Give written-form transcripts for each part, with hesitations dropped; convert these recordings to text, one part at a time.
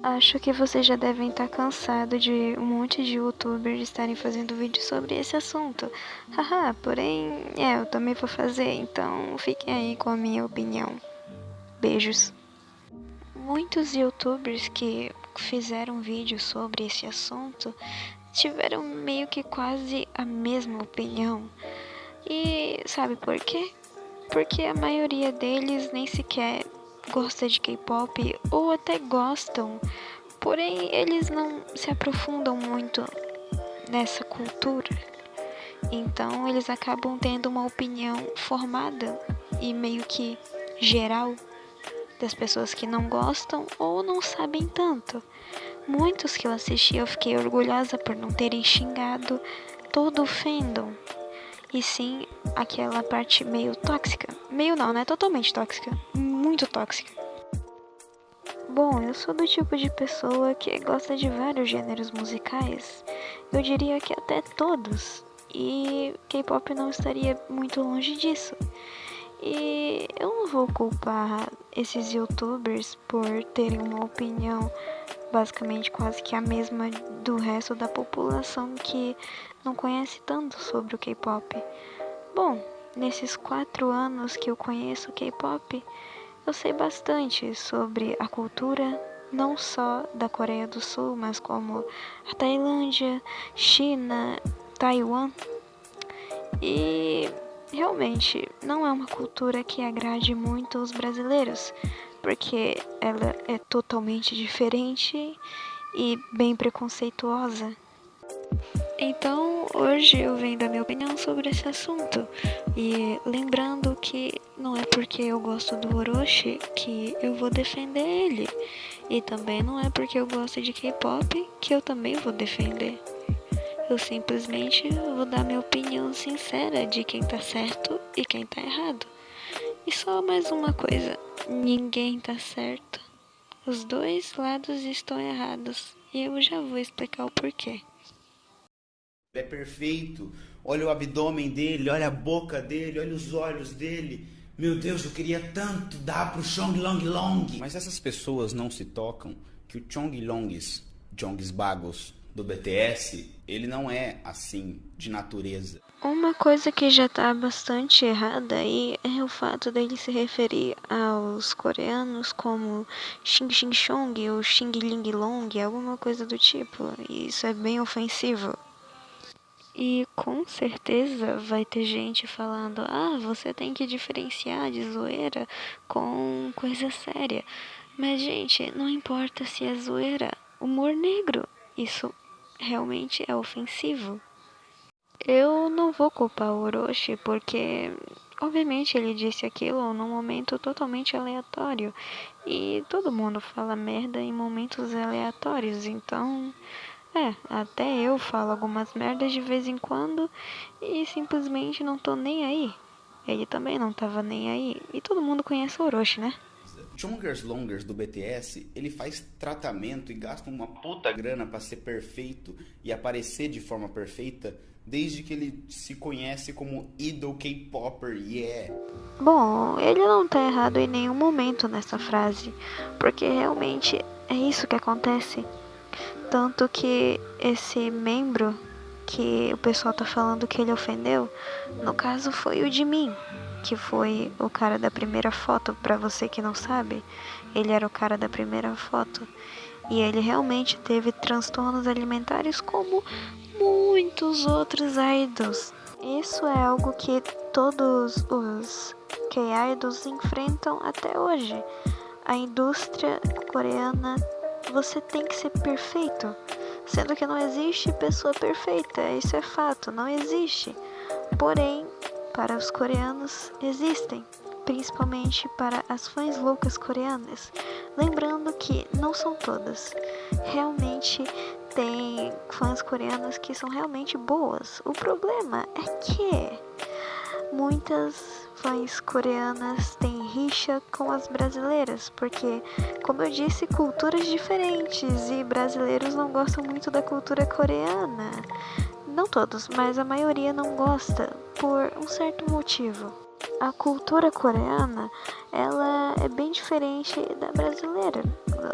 Acho que vocês já devem estar cansados de um monte de youtubers estarem fazendo vídeo sobre esse assunto. Haha, porém, eu também vou fazer, então fiquem aí com a minha opinião. Beijos. Muitos youtubers que fizeram vídeo sobre esse assunto tiveram meio que quase a mesma opinião. E sabe por quê? Porque a maioria deles nem sequer gosta de K-pop ou até gostam, porém eles não se aprofundam muito nessa cultura. Então eles acabam tendo uma opinião formada e meio que geral das pessoas que não gostam ou não sabem tanto. Muitos que eu assisti eu fiquei orgulhosa por não terem xingado todo o fandom. E sim, aquela parte meio tóxica. Meio não, né? Totalmente tóxica. Muito tóxica. Bom, eu sou do tipo de pessoa que gosta de vários gêneros musicais. Eu diria que até todos. E K-pop não estaria muito longe disso. E eu não vou culpar esses youtubers por terem uma opinião basicamente quase que a mesma do resto da população que não conhece tanto sobre o K-pop. Bom, nesses 4 anos que eu conheço o K-pop, eu sei bastante sobre a cultura, não só da Coreia do Sul, mas como a Tailândia, China, Taiwan. E realmente não é uma cultura que agrade muito os brasileiros, porque ela é totalmente diferente e bem preconceituosa. Então, hoje eu venho dar minha opinião sobre esse assunto. E lembrando que não é porque eu gosto do Orochi que eu vou defender ele. E também não é porque eu gosto de K-pop que eu também vou defender. Eu simplesmente vou dar minha opinião sincera de quem tá certo e quem tá errado. E só mais uma coisa, ninguém tá certo. Os dois lados estão errados. E eu já vou explicar o porquê. É perfeito. Olha o abdômen dele, olha a boca dele, olha os olhos dele. Meu Deus, eu queria tanto dar pro Chong Long Long. Mas essas pessoas não se tocam que o Chong Longs, Jongs Bagos do BTS, ele não é assim de natureza. Uma coisa que já tá bastante errada aí é o fato dele se referir aos coreanos como Xing Xing Chong ou Xing Ling Long, alguma coisa do tipo. E isso é bem ofensivo. E com certeza vai ter gente falando: você tem que diferenciar de zoeira com coisa séria. Mas, gente, não importa se é zoeira, humor negro, isso realmente é ofensivo. Eu não vou culpar o Orochi porque, obviamente, ele disse aquilo num momento totalmente aleatório. E todo mundo fala merda em momentos aleatórios, então. Até eu falo algumas merdas de vez em quando e simplesmente não tô nem aí. Ele também não tava nem aí. E todo mundo conhece o Orochi, né? Chongers Longers do BTS, ele faz tratamento e gasta uma puta grana pra ser perfeito e aparecer de forma perfeita, desde que ele se conhece como idol K-popper, yeah. Bom, ele não tá errado em nenhum momento nessa frase, porque realmente é isso que acontece. Tanto que esse membro que o pessoal tá falando que ele ofendeu, no caso foi o Jimin, que foi o cara da primeira foto, pra você que não sabe, ele era o cara da primeira foto. E ele realmente teve transtornos alimentares como muitos outros idols. Isso é algo que todos os K-idols enfrentam até hoje. A indústria coreana, você tem que ser perfeito, sendo que não existe pessoa perfeita, isso é fato, não existe. Porém, para os coreanos existem, principalmente para as fãs loucas coreanas. Lembrando que não são todas. Realmente tem fãs coreanas que são realmente boas. O problema é que muitas fãs coreanas têm rixa com as brasileiras, porque, como eu disse, culturas diferentes e brasileiros não gostam muito da cultura coreana. Não todos, mas a maioria não gosta por um certo motivo. A cultura coreana, ela é bem diferente da brasileira,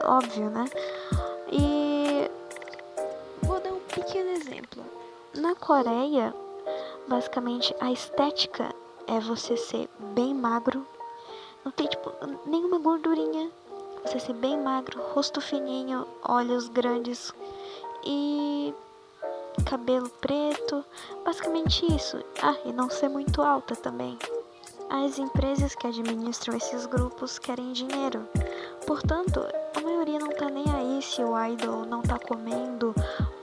óbvio, né? E vou dar um pequeno exemplo. Na Coreia, basicamente a estética é você ser bem magro, não tem tipo nenhuma gordurinha, você ser bem magro, rosto fininho, olhos grandes e cabelo preto, basicamente isso. Ah, e não ser muito alta também. As empresas que administram esses grupos querem dinheiro. Portanto, a maioria não tá nem aí se o idol não tá comendo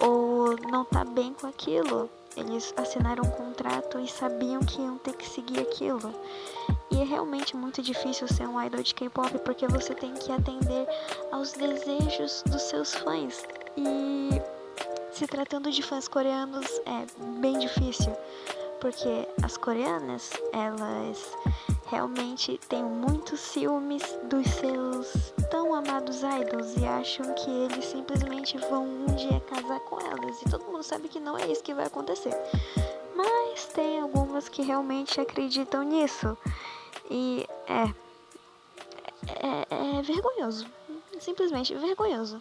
ou não tá bem com aquilo. Eles assinaram um contrato e sabiam que iam ter que seguir aquilo. E é realmente muito difícil ser um idol de K-pop porque você tem que atender aos desejos dos seus fãs. E se tratando de fãs coreanos é bem difícil, porque as coreanas, elas realmente têm muitos ciúmes dos seus tão amados idols e acham que eles simplesmente vão um dia casar com elas. E todo mundo sabe que não é isso que vai acontecer. Mas tem algumas que realmente acreditam nisso. E é vergonhoso. Simplesmente vergonhoso.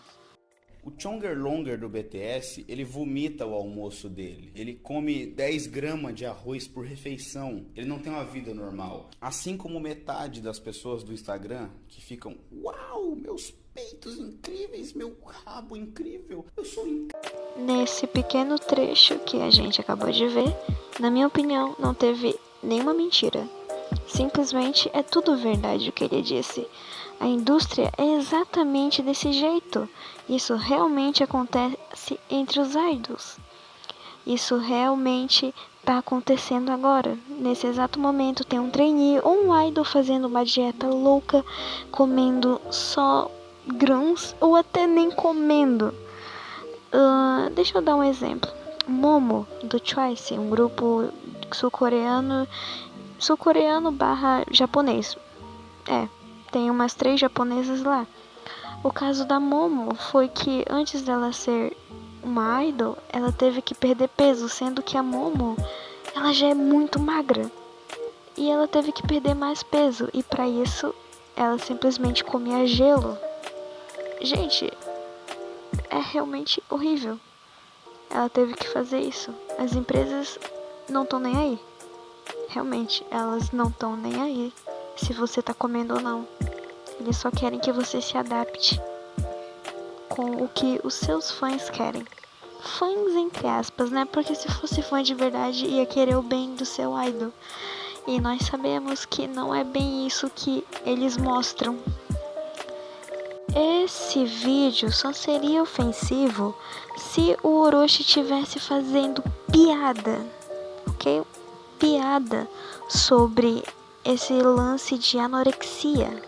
O Chongerlonger do BTS, ele vomita o almoço dele. Ele come 10 gramas de arroz por refeição. Ele não tem uma vida normal. Assim como metade das pessoas do Instagram que ficam: uau, meus peitos incríveis, meu rabo incrível, eu sou incrível. Nesse pequeno trecho que a gente acabou de ver, na minha opinião, não teve nenhuma mentira. Simplesmente é tudo verdade o que ele disse. A indústria é exatamente desse jeito. Isso realmente acontece entre os idols. Isso realmente está acontecendo agora. Nesse exato momento tem um trainee ou um idol fazendo uma dieta louca, comendo só grãos ou até nem comendo. Deixa eu dar um exemplo. Momo, do Twice, um grupo sul-coreano barra japonês. Tem umas 3 japonesas lá. O caso da Momo foi que antes dela ser uma idol, ela teve que perder peso, sendo que a Momo, ela já é muito magra. E ela teve que perder mais peso, e para isso, ela simplesmente comia gelo. Gente, é realmente horrível. Ela teve que fazer isso. As empresas não estão nem aí. Realmente, elas não estão nem aí se você tá comendo ou não. Eles só querem que você se adapte com o que os seus fãs querem. Fãs entre aspas, né? Porque se fosse fã de verdade, ia querer o bem do seu idol. E nós sabemos que não é bem isso que eles mostram. Esse vídeo só seria ofensivo se o Orochi estivesse fazendo piada, ok? Piada sobre esse lance de anorexia.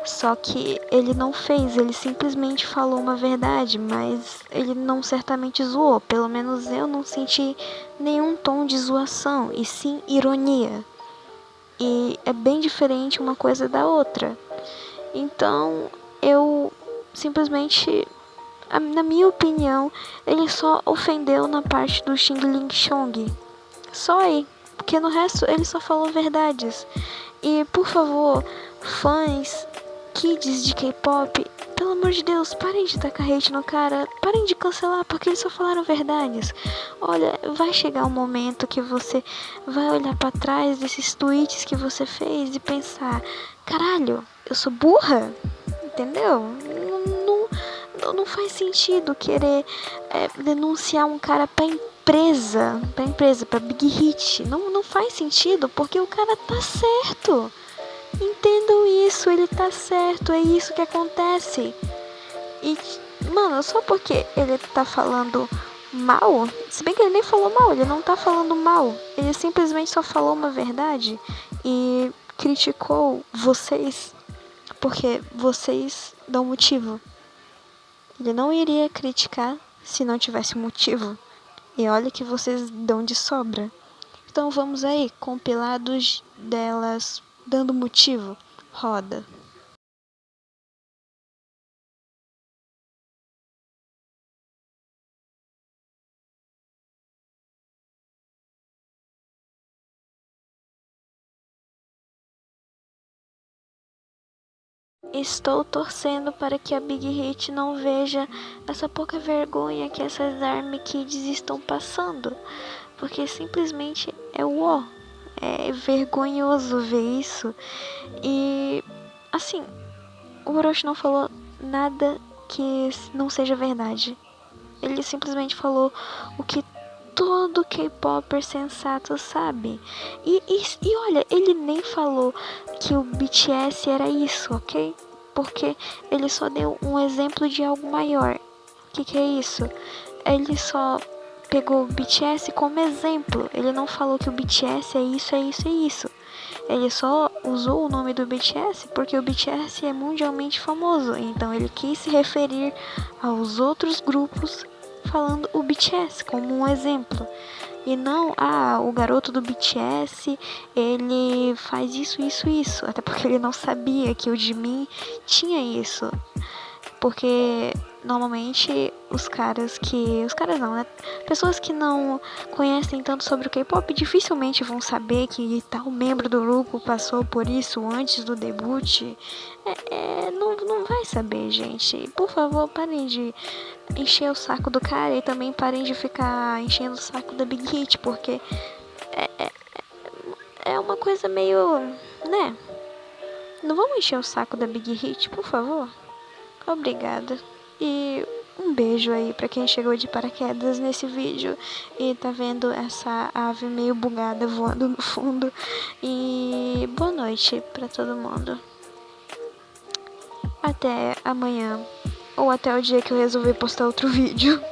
Só que ele não fez, ele simplesmente falou uma verdade, mas ele não certamente zoou. Pelo menos eu não senti nenhum tom de zoação, e sim ironia. E é bem diferente uma coisa da outra. Então eu simplesmente, na minha opinião, ele só ofendeu na parte do Xing Ling Chong. Só aí, porque no resto ele só falou verdades. E por favor, fãs, kids de K-pop, pelo amor de Deus, parem de tacar hate no cara, parem de cancelar, porque eles só falaram verdades. Olha, vai chegar um momento que você vai olhar pra trás desses tweets que você fez e pensar: caralho, eu sou burra? Entendeu? Não faz sentido querer denunciar um cara pra empresa, pra Big Hit. Não faz sentido, porque o cara tá certo. Entendam isso, ele tá certo, é isso que acontece. E, mano, só porque ele tá falando mal, se bem que ele nem falou mal, ele não tá falando mal, ele simplesmente só falou uma verdade e criticou vocês porque vocês dão motivo. Ele não iria criticar se não tivesse motivo. E olha que vocês dão de sobra. Então vamos aí, compilados delas dando motivo. Roda. Estou torcendo para que a Big Hit não veja essa pouca vergonha que essas Army Kids estão passando. Porque simplesmente é vergonhoso ver isso. E, assim, o Orochi não falou nada que não seja verdade. Ele simplesmente falou o que todo K-popper sensato sabe. E olha, ele nem falou que o BTS era isso, ok? Porque ele só deu um exemplo de algo maior. O que é isso? Ele só pegou o BTS como exemplo. Ele não falou que o BTS é isso, é isso, é isso. Ele só usou o nome do BTS porque o BTS é mundialmente famoso. Então ele quis se referir aos outros grupos falando o BTS como um exemplo. E não, o garoto do BTS, ele faz isso, isso, isso. Até porque ele não sabia que o Jimin tinha isso. Porque normalmente os caras não, né? Pessoas que não conhecem tanto sobre o K-pop dificilmente vão saber que tal membro do grupo passou por isso antes do debut. Não vai saber, gente. Por favor, parem de encher o saco do cara e também parem de ficar enchendo o saco da Big Hit, porque é uma coisa meio, né? Não vamos encher o saco da Big Hit, por favor? Obrigada. E um beijo aí pra quem chegou de paraquedas nesse vídeo e tá vendo essa ave meio bugada voando no fundo. E boa noite pra todo mundo. Até amanhã. Ou até o dia que eu resolver postar outro vídeo.